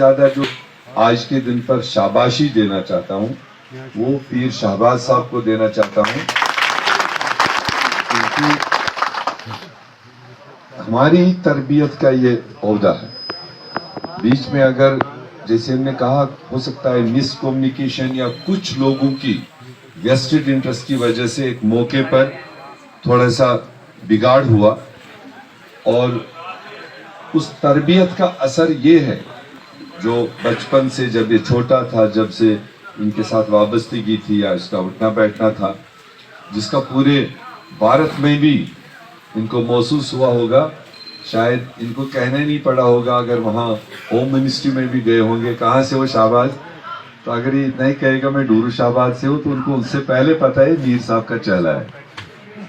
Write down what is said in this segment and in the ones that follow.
زیادہ جو آج کے دن پر شاباشی دینا چاہتا ہوں وہ پیر شہباز صاحب کو دینا چاہتا ہوں، کیونکہ ہماری تربیت کا یہ عہدہ ہے۔ بیچ میں اگر جیسے ہم نے کہا ہو سکتا ہے مس کمیونیکیشن یا کچھ لوگوں کی ویسٹڈ انٹرسٹ کی وجہ سے ایک موقع پر تھوڑا سا بگاڑ ہوا، اور اس تربیت کا اثر یہ ہے جو بچپن سے جب یہ چھوٹا تھا، جب سے ان کے ساتھ وابستگی تھی یا اس کا اٹھنا بیٹھنا تھا، جس کا پورے بھارت میں بھی ان کو محسوس ہوا ہوگا، شاید ان کو کہنا نہیں پڑا ہوگا اگر وہاں ہوم منسٹری میں بھی گئے ہوں گے کہاں سے وہ شہباز، تو اگر یہ اتنا ہی کہے گا میں ڈورو شہباز سے ہوں تو ان کو ان سے پہلے پتا ہے میر صاحب کا چہلہ ہے،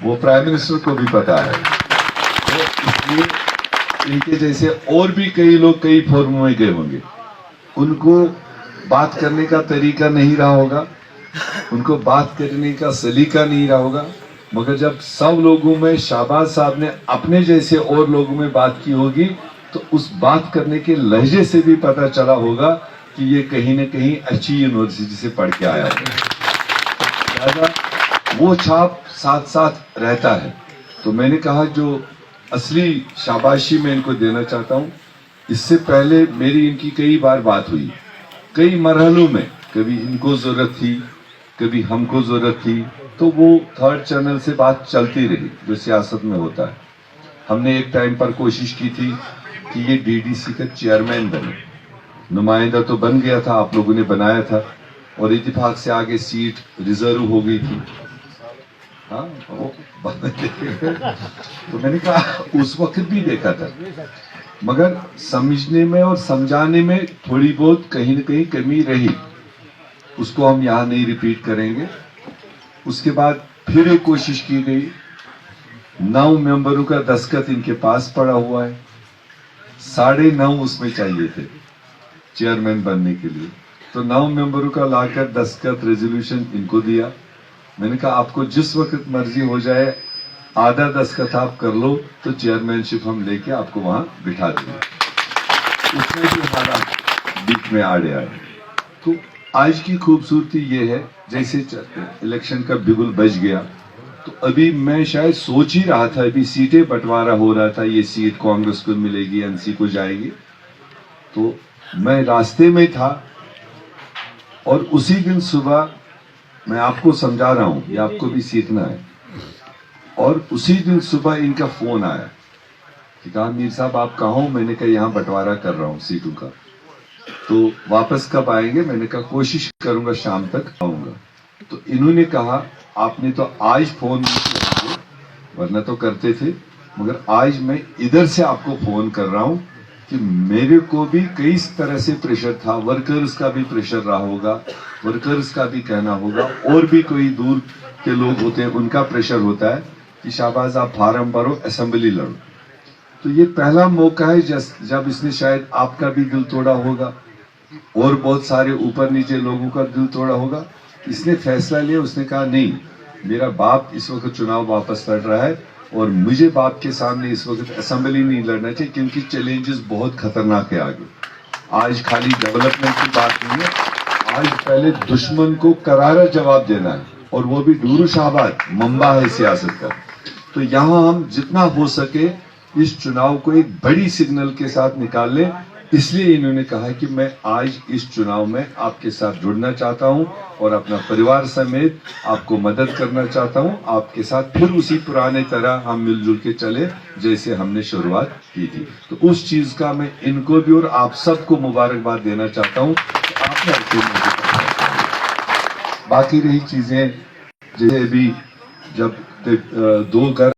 وہ پرائم منسٹر کو بھی پتا ہے۔ اس لیے ان کے جیسے اور بھی کئی لوگ کئی فورموں میں گئے ہوں گے، ان کو بات کرنے کا طریقہ نہیں رہا ہوگا، ان کو بات کرنے کا سلیقہ نہیں رہا ہوگا، مگر جب سب لوگوں میں شہباز صاحب نے اپنے جیسے اور لوگوں میں بات کی ہوگی تو اس بات کرنے کے لہجے سے بھی پتہ چلا ہوگا کہ یہ کہیں نہ کہیں اچھی یونیورسٹی سے پڑھ کے آیا ہوگا، لہذا وہ چھاپ ساتھ ساتھ رہتا ہے۔ تو میں نے کہا جو اصلی شاباشی میں ان کو دینا چاہتا ہوں، اس سے پہلے میری ان کی کئی بار بات ہوئی، کئی مرحلوں میں، کبھی ان کو ضرورت تھی کبھی ہم کو ضرورت تھی، تو وہ تھرڈ چینل سے بات چلتی رہی جو سیاست میں ہوتا ہے۔ ہم نے ایک ٹائم پر کوشش کی تھی کہ یہ ڈی ڈی سی کا چیئرمین بنے، نمائندہ تو بن گیا تھا، آپ لوگوں نے بنایا تھا، اور اتفاق سے آگے سیٹ ریزرو ہو گئی تھی۔ ہاں تو میں نے کہا اس وقت بھی دیکھا تھا، مگر سمجھنے میں اور سمجھانے میں تھوڑی بہت کہیں نہ کہیں کمی رہی، اس کو ہم یہاں نہیں ریپیٹ کریں گے۔ اس کے بعد پھر ایک کوشش کی گئی، 9 ممبروں کا دستخط ان کے پاس پڑا ہوا ہے، 9.5 اس میں چاہیے تھے چیئرمین بننے کے لیے، تو 9 ممبروں کا لا کر دستخط ریزولوشن ان کو دیا۔ میں نے کہا آپ کو جس وقت مرضی ہو جائے آدھا دستخط آپ کر لو تو چیئرمین شپ ہم لے کے آپ کو وہاں بٹھا دیں گے۔ اس میں بھی حالات بیچ میں آڑے آئے۔ تو آج کی خوبصورتی یہ ہے جیسے الیکشن کا بگل بج گیا، تو ابھی میں شاید سوچ ہی رہا تھا، ابھی سیٹیں بٹوارا ہو رہا تھا، یہ سیٹ کانگریس کو ملے گی این سی کو جائے گی، تو میں راستے میں تھا اور اسی دن صبح میں آپ کو سمجھا رہا ہوں یہ آپ کو بھی سیکھنا ہے، اور اسی دن صبح ان کا فون آیا کہ کہا میر صاحب آپ کہاں ہوں؟ میں نے کہا یہاں بٹوارا کر رہا ہوں سیٹوں کا، تو واپس کب آئیں گے؟ میں نے کہا کوشش کروں گا شام تک آؤں گا۔ تو انہوں نے کہا آپ نے تو آج فون نہیں کیا، ورنہ تو کرتے تھے، مگر آج میں ادھر سے آپ کو فون کر رہا ہوں کہ میرے کو بھی کئی طرح سے پریشر تھا، ورکرز کا بھی پریشر رہا ہوگا، ورکرز کا بھی کہنا ہوگا، اور بھی کوئی دور کے لوگ ہوتے ہیں ان کا پریشر ہوتا ہے کہ شہباز آپ فارم بھرو، اسمبلی لڑو۔ تو یہ پہلا موقع ہے جب اس نے شاید آپ کا بھی دل توڑا ہوگا اور بہت سارے اوپر نیچے لوگوں کا دل توڑا ہوگا۔ اس نے فیصلہ لیا، اس نے کہا نہیں میرا باپ اس وقت چناؤ واپس لڑ رہا ہے اور مجھے باپ کے سامنے اس وقت اسمبلی نہیں لڑنا چاہیے، کیونکہ چیلنجز بہت خطرناک ہے آگے۔ آج خالی ڈیولپمنٹ کی بات نہیں ہے، آج پہلے دشمن کو کرارا جواب دینا ہے، اور وہ بھی ڈورو شہباز منبع ہے سیاست کا۔ تو یہاں ہم جتنا ہو سکے اس چناؤ کو ایک بڑی سگنل کے ساتھ نکال لیں، اس لیے انہوں نے کہا کہ میں آج اس چناؤ میں آپ کے ساتھ جڑنا چاہتا ہوں اور اپنا پریوار سمیت آپ کو مدد کرنا چاہتا ہوں، آپ کے ساتھ پھر اسی پرانے طرح ہم مل جل کے چلے جیسے ہم نے شروعات کی تھی۔ تو اس چیز کا میں ان کو بھی اور آپ سب کو مبارکباد دینا چاہتا ہوں کہ آپ نے باقی رہی چیزیں جیسے بھی جب 2 گھر